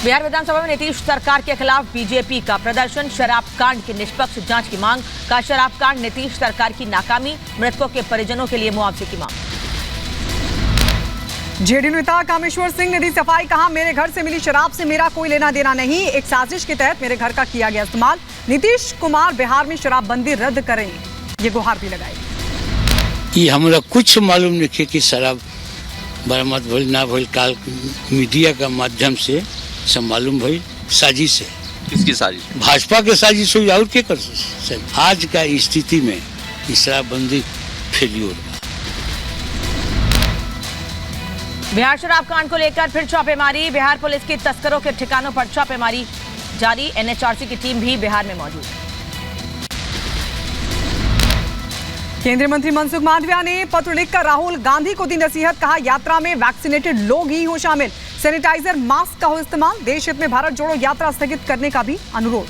बिहार विधानसभा में नीतीश सरकार के खिलाफ बीजेपी का प्रदर्शन, शराब कांड की निष्पक्ष जांच की मांग। का शराब कांड नीतीश सरकार की नाकामी, मृतकों के परिजनों के लिए मुआवजे की मांग। जेडीयू नेता कामेश्वर सिंह ने दी सफाई, कहा मेरे घर से मिली शराब से मेरा कोई लेना देना नहीं, एक साजिश के तहत मेरे घर का किया गया इस्तेमाल। नीतीश कुमार बिहार में शराबबंदी रद्द करें, ये गुहार भी लगाई। ये हमरा कुछ मालूम नहीं कि शराब बरामद भइल ना भइल, काल मीडिया का माध्यम से सब मालूम भइल। साजिश है। किसकी साजिश? भाजपा के साजिश हुई और क्या कर सकते। आज का स्थिति में शराबबंदी फेल्योर। बिहार शराब कांड को लेकर फिर छापेमारी, बिहार पुलिस की तस्करों के ठिकानों पर छापेमारी जारी। एनएचआरसी की टीम भी बिहार में मौजूद है। केंद्रीय मंत्री मनसुख मांडविया ने पत्र लिखकर राहुल गांधी को दी नसीहत, कहा यात्रा में वैक्सीनेटेड लोग ही हो शामिल, सैनिटाइजर मास्क का हो इस्तेमाल, देश हित में भारत जोड़ो यात्रा स्थगित करने का भी अनुरोध।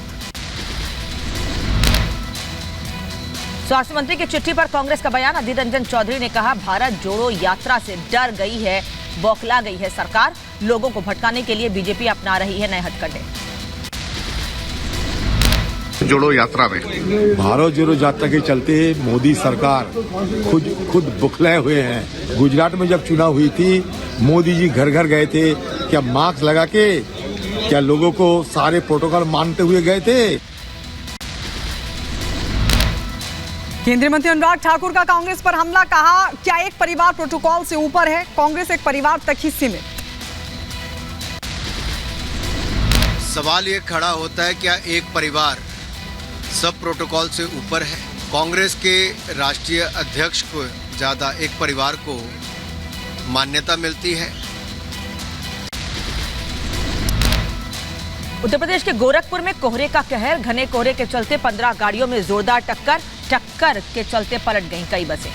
स्वास्थ्य मंत्री की चिट्ठी पर कांग्रेस का बयान, अधीर रंजन चौधरी ने कहा भारत जोड़ो यात्रा से डर गई है, बौखला गई है सरकार, लोगों को भटकाने के लिए बीजेपी अपना रही है नए हथकंडे। जोड़ो यात्रा में भारत जोड़ो यात्रा के चलते मोदी सरकार खुद बुखलाए हुए हैं। गुजरात में जब चुनाव हुई थी, मोदी जी घर घर गए थे, क्या मास्क लगा के, क्या लोगों को सारे प्रोटोकॉल मानते हुए गए थे। केंद्रीय मंत्री अनुराग ठाकुर का कांग्रेस पर हमला, कहा क्या एक परिवार प्रोटोकॉल से ऊपर है, कांग्रेस एक परिवार तक ही सीमित। सवाल ये खड़ा होता है क्या एक परिवार सब प्रोटोकॉल से ऊपर है? कांग्रेस के राष्ट्रीय अध्यक्ष को ज्यादा एक परिवार को मान्यता मिलती है। उत्तर प्रदेश के गोरखपुर में कोहरे का कहर, घने कोहरे के चलते 15 गाड़ियों में जोरदार टक्कर के चलते पलट गईं कई बसें।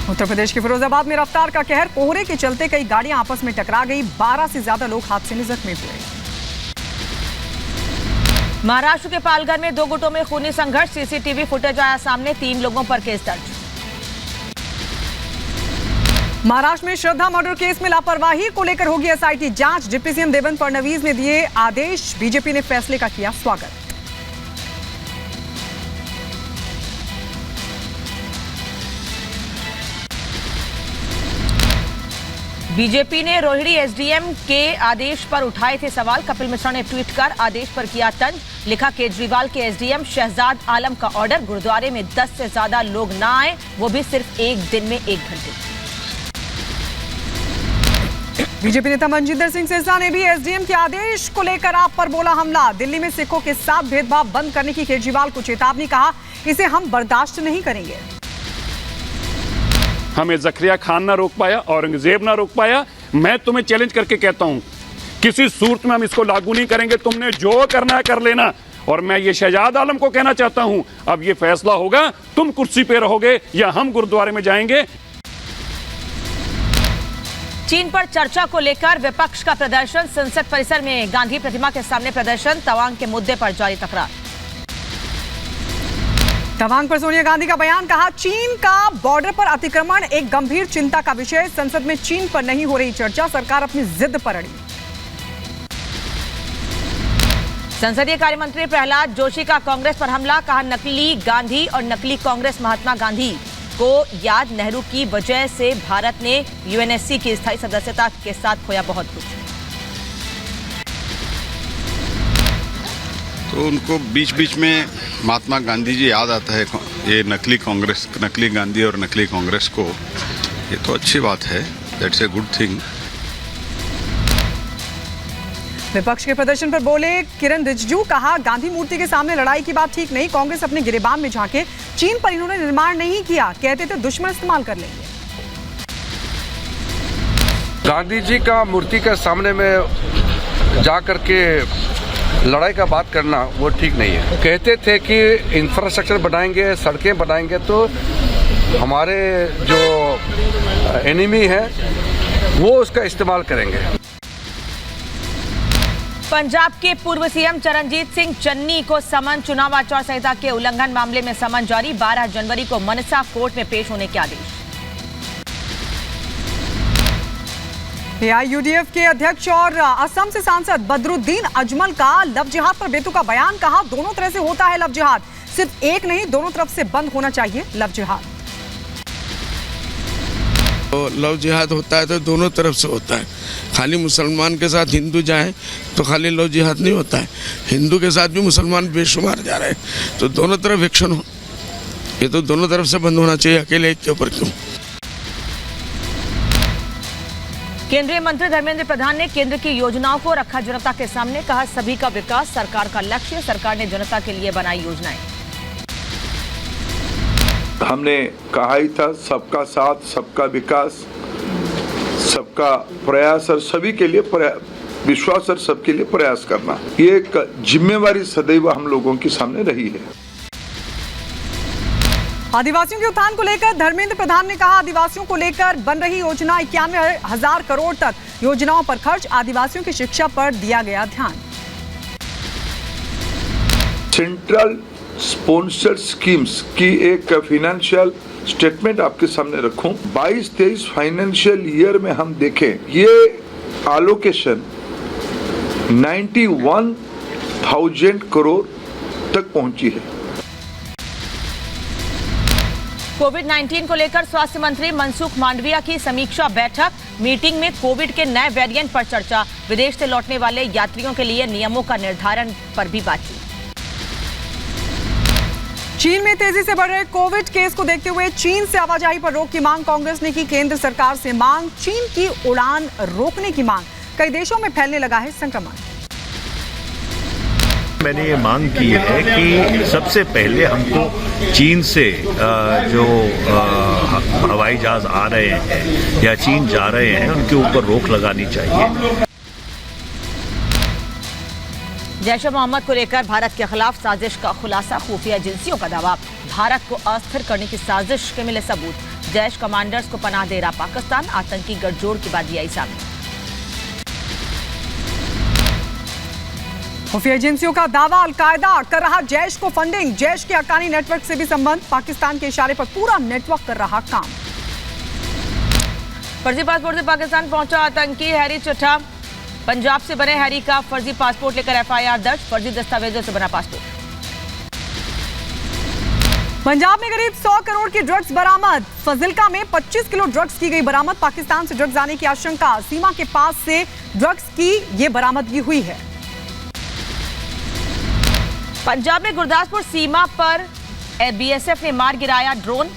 उत्तर प्रदेश के फिरोजाबाद में रफ्तार का कहर, कोहरे के चलते कई गाड़ियां आपस में टकरा गई, 12 से ज्यादा लोग हादसे में जख्मी हुए। महाराष्ट्र के पालघर में 2 गुटों में खूनी संघर्ष, सीसीटीवी फुटेज आया सामने, 3 लोगों पर केस दर्ज। महाराष्ट्र में श्रद्धा मर्डर केस में लापरवाही को लेकर होगी एसआईटी जांच, डिप्टी सीएम देवेंद्र फडणवीस ने दिए आदेश, बीजेपी ने फैसले का किया स्वागत। बीजेपी ने रोहिणी एसडीएम के आदेश पर उठाए थे सवाल, कपिल मिश्रा ने ट्वीट कर आदेश पर किया तंज, लिखा केजरीवाल के एसडीएम शहजाद आलम का ऑर्डर, गुरुद्वारे में 10 से ज्यादा लोग ना आए, वो भी सिर्फ एक दिन में 1 घंटे। बीजेपी नेता मनजिंदर सिंह सिरसा ने भी एसडीएम के आदेश को लेकर आप पर बोला हमला, दिल्ली में सिखों के साथ भेदभाव बंद करने की केजरीवाल को चेतावनी, कहा इसे हम बर्दाश्त नहीं करेंगे। हमें जकरिया खान ना रोक पाया, औरंगजेब ना रोक पाया, मैं तुम्हें चैलेंज करके कहता हूं किसी सूरत में हम इसको लागू नहीं करेंगे, तुमने जो करना है कर लेना। और मैं ये शहजाद आलम को कहना चाहता हूं, अब ये फैसला होगा, तुम कुर्सी पे रहोगे या हम गुरुद्वारे में जाएंगे। चीन पर चर्चा को लेकर विपक्ष का प्रदर्शन, संसद परिसर में गांधी प्रतिमा के सामने प्रदर्शन, तवांग के मुद्दे पर जारी तकरार। तवांग पर सोनिया गांधी का बयान, कहा चीन का बॉर्डर पर अतिक्रमण एक गंभीर चिंता का विषय, संसद में चीन पर नहीं हो रही चर्चा, सरकार अपनी जिद पर अड़ी। संसदीय कार्य मंत्री प्रहलाद जोशी का कांग्रेस पर हमला, कहा नकली गांधी और नकली कांग्रेस महात्मा गांधी को याद, नेहरू की वजह से भारत ने यूएनएससी की स्थायी सदस्यता के साथ खोया बहुत कुछ। तो उनको बीच बीच में महात्मा गांधी जी याद आता है, ये नकली कांग्रेस, नकली गांधी और नकली कांग्रेस को, ये तो अच्छी बात है, दैट्स ए गुड थिंग। विपक्ष के प्रदर्शन पर बोले किरण रिजिजू, कहा गांधी मूर्ति के सामने लड़ाई की बात ठीक नहीं, कांग्रेस अपने गिरेबान में झांके, चीन पर इन्होंने निर्माण नहीं किया, कहते थे दुश्मन इस्तेमाल कर लेंगे। गांधी जी का मूर्ति के सामने में जा करके लड़ाई का बात करना वो ठीक नहीं है। कहते थे कि इंफ्रास्ट्रक्चर बनाएंगे, सड़कें बनाएंगे तो हमारे जो एनिमी है वो उसका इस्तेमाल करेंगे। पंजाब के पूर्व सीएम चरणजीत सिंह चन्नी को समन, चुनाव आचार संहिता के उल्लंघन मामले में समन जारी, 12 जनवरी को मनसा कोर्ट में पेश होने के आदेश। एआईयूडीएफ के अध्यक्ष और असम से सांसद बदरुद्दीन अजमल का लव जिहाद पर बेतुका बयान। कहा दोनों तरह से होता है लव जिहाद, सिर्फ एक नहीं दोनों तरफ से बंद होना चाहिए लव जिहाद। तो लव जिहाद होता है तो दोनों तरफ से होता है। खाली मुसलमान के साथ हिंदू जाए तो खाली लव जिहाद नहीं होता है, हिंदू के साथ भी मुसलमान बेशुमार जा रहे हैं, तो दोनों तरफ एक्शन हो। ये तो दोनों तरफ से बंद होना चाहिए, अकेले एक के ऊपर क्यों। केंद्रीय मंत्री धर्मेंद्र प्रधान ने केंद्र की योजनाओं को रखा जनता के सामने। कहा सभी का विकास सरकार का लक्ष्य, सरकार ने जनता के लिए बनाई योजनाएं। हमने कहा ही था सबका साथ, सबका विकास, सबका प्रयास और सभी के लिए विश्वास और सबके लिए प्रयास करना, ये एक जिम्मेवारी सदैव हम लोगों के सामने रही है। आदिवासियों के उत्थान को लेकर धर्मेंद्र प्रधान ने कहा आदिवासियों को लेकर बन रही योजना 91,000 करोड़ तक योजनाओं पर खर्च, आदिवासियों की शिक्षा पर दिया गया ध्यान। सेंट्रल स्पॉन्सर्ड स्कीम्स की एक फाइनेंशियल स्टेटमेंट आपके सामने रखूं। 22-23 फाइनेंशियल ईयर में हम देखें, ये एलोकेशन 91,000 करोड़ तक पहुंची है। कोविड-19 को लेकर स्वास्थ्य मंत्री मनसुख मांडविया की समीक्षा बैठक। मीटिंग में कोविड के नए वेरिएंट पर चर्चा, विदेश से लौटने वाले यात्रियों के लिए नियमों का निर्धारण पर भी बातचीत। चीन में तेजी से बढ़ रहे कोविड केस को देखते हुए चीन से आवाजाही पर रोक की मांग कांग्रेस ने की केंद्र सरकार से मांग। चीन की उड़ान रोकने की मांग, कई देशों में फैलने लगा है संक्रमण। मैंने ये मांग की है कि सबसे पहले हमको चीन से जो हवाई जहाज आ रहे हैं या चीन जा रहे हैं उनके ऊपर रोक लगानी चाहिए। जैश ए मोहम्मद को लेकर भारत के खिलाफ साजिश का खुलासा, खुफिया एजेंसियों का दावा भारत को अस्थिर करने की साजिश के मिले सबूत। जैश कमांडर्स को पनाह दे रहा पाकिस्तान, आतंकी गठजोड़ की बात आई सामने। खुफिया एजेंसियों का दावा अलकायदा कर रहा जैश को फंडिंग, जैश के हक्कानी नेटवर्क से भी संबंध, पाकिस्तान के इशारे पर पूरा नेटवर्क कर रहा काम। फर्जी पासपोर्ट से पाकिस्तान पहुंचा आतंकी हैरी चड्ढा, पंजाब से बने हैरी का फर्जी पासपोर्ट लेकर एफआईआर दर्ज, फर्जी दस्तावेजों से बना पासपोर्ट। पंजाब में करीब 100 करोड़ की ड्रग्स बरामद, फजिल्का में 25 किलो ड्रग्स की गई बरामद। पाकिस्तान से ड्रग्स आने की आशंका, सीमा के पास से ड्रग्स की ये बरामदगी हुई है। पंजाब में गुरदासपुर सीमा पर बीएसएफ ने मार गिराया ड्रोन,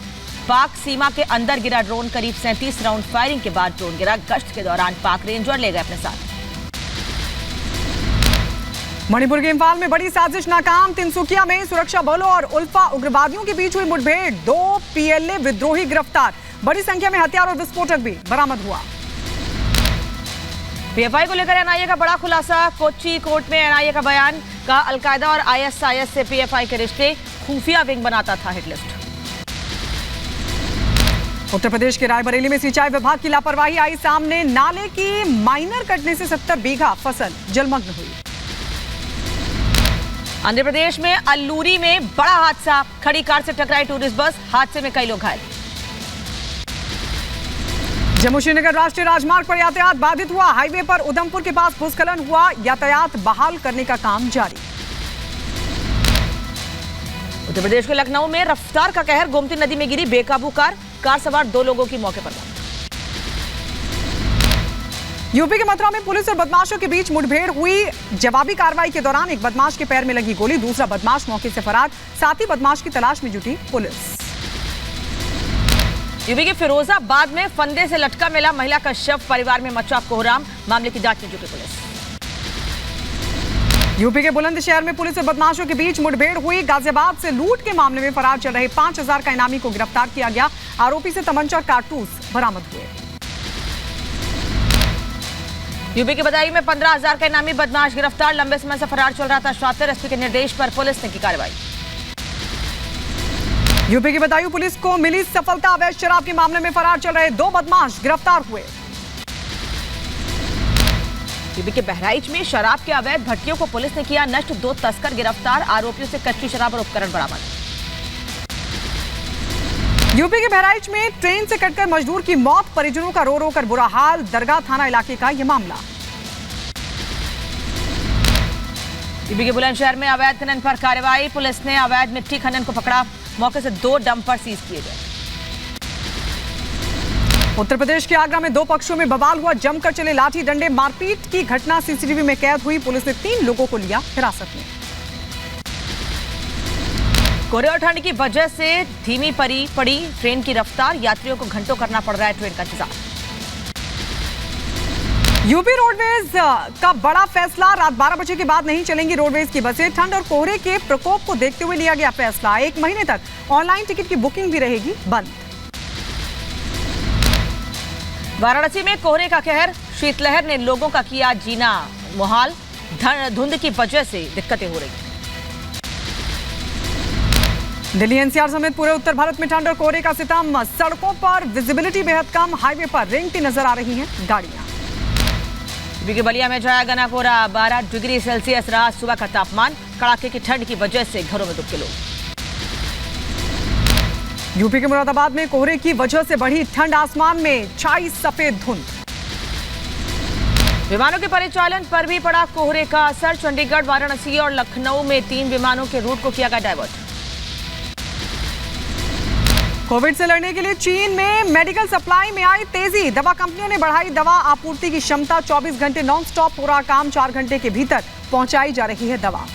पाक सीमा के अंदर गिरा ड्रोन, करीब 37 राउंड फायरिंग के बाद ड्रोन गिरा। गश्त के दौरान पाक रेंजर ले गए अपने साथ। मणिपुर के इम्फाल में बड़ी साजिश नाकाम, तिनसुकिया में सुरक्षा बलों और उल्फा उग्रवादियों के बीच हुई मुठभेड़, 2 पीएलए विद्रोही गिरफ्तार, बड़ी संख्या में हथियार और विस्फोटक भी बरामद हुआ। पीएफआई को लेकर एनआईए का बड़ा खुलासा, कोच्चि कोर्ट में एनआईए का बयान, कहा अलकायदा और आईएसआईएस से पीएफआई के रिश्ते, खुफिया विंग बनाता था हिटलिस्ट। उत्तर प्रदेश के रायबरेली में सिंचाई विभाग की लापरवाही आई सामने, नाले की माइनर कटने से 70 बीघा फसल जलमग्न हुई। आंध्र प्रदेश में अल्लूरी में बड़ा हादसा, खड़ी कार से टकराई टूरिस्ट बस, हादसे में कई लोग घायल। जम्मू श्रीनगर राष्ट्रीय राजमार्ग पर यातायात बाधित हुआ, हाईवे पर उधमपुर के पास भूस्खलन हुआ, यातायात बहाल करने का काम जारी। उत्तर प्रदेश के लखनऊ में रफ्तार का कहर, गोमती नदी में गिरी बेकाबू कार सवार 2 लोगों की मौके पर मौत। यूपी के मथुरा में पुलिस और बदमाशों के बीच मुठभेड़ हुई, जवाबी कार्रवाई के दौरान एक बदमाश के पैर में लगी गोली, दूसरा बदमाश मौके से फरार, साथ ही बदमाश की तलाश में जुटी पुलिस। यूपी के फिरोजाबाद में फंदे से लटका मिला महिला का शव, परिवार में मचा कोहराम, मामले की जांच में जुटी पुलिस। यूपी के बुलंदशहर में पुलिस और बदमाशों के बीच मुठभेड़ हुई, गाजियाबाद से लूट के मामले में फरार चल रहे 5,000 का इनामी को गिरफ्तार किया गया, आरोपी से तमंचा और कारतूस बरामद हुए। यूपी के बदायूं में 15,000 का इनामी बदमाश गिरफ्तार, लंबे समय से फरार चल रहा था श्रातिर, एसपी के निर्देश पर पुलिस ने की कार्रवाई। यूपी की बदायूं पुलिस को मिली सफलता, अवैध शराब के मामले में फरार चल रहे 2 बदमाश गिरफ्तार हुए। यूपी के बहराइच में शराब के अवैध भट्टियों को पुलिस ने किया नष्ट, 2 तस्कर गिरफ्तार, आरोपियों से कच्ची शराब और उपकरण बरामद। यूपी के बहराइच में ट्रेन से कटकर मजदूर की मौत, परिजनों का रो रो कर बुरा हाल। दरगाह थाना इलाके का यह मामला। यूपी के बुलंदशहर में अवैध खनन पर कार्रवाई, पुलिस ने अवैध मिट्टी खनन को पकड़ा, मौके से 2 डंपर सीज किए गए। उत्तर प्रदेश के आगरा में 2 पक्षों में बवाल हुआ, जमकर चले लाठी डंडे, मारपीट की घटना सीसीटीवी में कैद हुई। पुलिस ने 3 लोगों को लिया हिरासत में। कोहरे और ठंड की वजह से धीमी पड़ी ट्रेन की रफ्तार, यात्रियों को घंटों करना पड़ रहा है ट्रेन का इंतजार। यूपी रोडवेज का बड़ा फैसला, रात 12 बजे के बाद नहीं चलेंगी रोडवेज की बसें। ठंड और कोहरे के प्रकोप को देखते हुए लिया गया फैसला। 1 महीने तक ऑनलाइन टिकट की बुकिंग भी रहेगी बंद। वाराणसी में कोहरे का कहर, शीतलहर ने लोगों का किया जीना मुहाल, धुंध की वजह से दिक्कतें हो रही। दिल्ली एनसीआर समेत पूरे उत्तर भारत में ठंड और कोहरे का सितम, सड़कों पर विजिबिलिटी बेहद कम, हाईवे पर रेंगती नजर आ रही हैं गाड़ियां। यूपी के बलिया में छाया घना कोहरा, 12 डिग्री सेल्सियस रहा सुबह का तापमान, कड़ाके की ठंड की वजह से घरों में दुबके लोग। यूपी के मुरादाबाद में कोहरे की वजह से बढ़ी ठंड, आसमान में छाई सफेद धुंध। विमानों के परिचालन पर भी पड़ा कोहरे का असर, चंडीगढ़, वाराणसी और लखनऊ में 3 विमानों के रूट को किया गया डायवर्ट। कोविड से लड़ने के लिए चीन में मेडिकल सप्लाई में आई तेजी, दवा कंपनियों ने बढ़ाई दवा आपूर्ति की क्षमता, 24 घंटे नॉनस्टॉप हो रहा काम, 4 घंटे के भीतर पहुंचाई जा रही है दवा।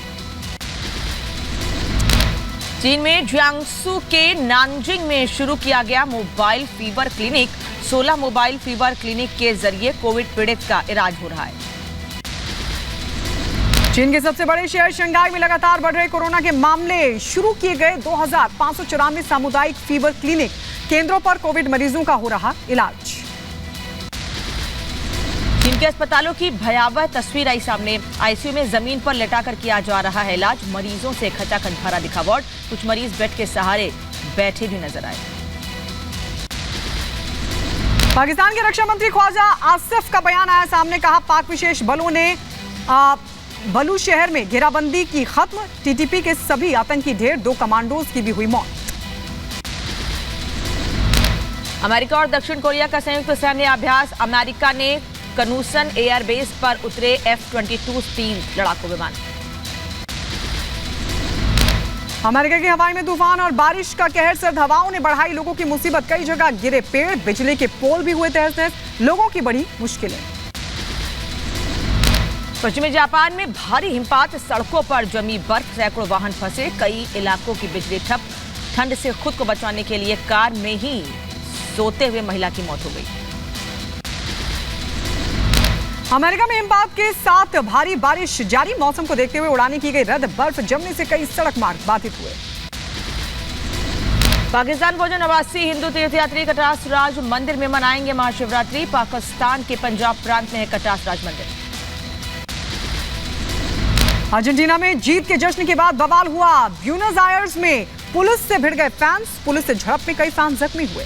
चीन में जियांगसू के नानजिंग में शुरू किया गया mobile fever clinic, 16 mobile fever clinic के जरिए कोविड पीड़ित का इलाज हो रहा है। चीन के सबसे बड़े शहर शंघाई में लगातार बढ़ रहे कोरोना के मामले, शुरू किए गए 2594 सामुदायिक फीवर क्लिनिक केंद्रों पर कोविड मरीजों का हो रहा इलाज। चीन के अस्पतालों की भयावह तस्वीर आई सामने, आईसीयू में जमीन पर लेटाकर किया जा रहा है इलाज, मरीजों से खचाखच भरा दिखा वार्ड, कुछ मरीज बेड के सहारे बैठे भी नजर आए। पाकिस्तान के रक्षा मंत्री ख्वाजा आसिफ का बयान आया सामने, कहा पाक विशेष बलों ने बलू शहर में घेराबंदी की खत्म, टीटीपी के सभी आतंकी ढेर, 2 कमांडोज की भी हुई मौत। अमेरिका और दक्षिण कोरिया का संयुक्त सैन्य अभ्यास, अमेरिका ने कनूसन एयरबेस पर उतरे F-22 3 लड़ाकू विमान। अमेरिका की हवाई में तूफान और बारिश का कहर, सर्द हवाओं ने बढ़ाई लोगों की मुसीबत, कई जगह गिरे पेड़, बिजली के पोल भी हुए तहस नहस, लोगों की बढ़ी मुश्किलें। पश्चिमी जापान में भारी हिमपात, सड़कों पर जमी बर्फ, सैकड़ों वाहन फंसे, कई इलाकों की बिजली ठप, ठंड से खुद को बचाने के लिए कार में ही सोते हुए महिला की मौत हो गई। अमेरिका में हिमपात के साथ भारी बारिश जारी, मौसम को देखते हुए उड़ानें की गई रद्द, बर्फ जमने से कई सड़क मार्ग बाधित हुए। पाकिस्तान को जो 89 हिंदू तीर्थयात्री कटास राज मंदिर में मनाएंगे महाशिवरात्रि, पाकिस्तान के पंजाब प्रांत में है कटास राज मंदिर। अर्जेंटीना में जीत के जश्न के बाद बवाल हुआ, ब्यूनस आयर्स में पुलिस से भिड़ गए फैंस, पुलिस से झड़प में कई फैंस जख्मी हुए।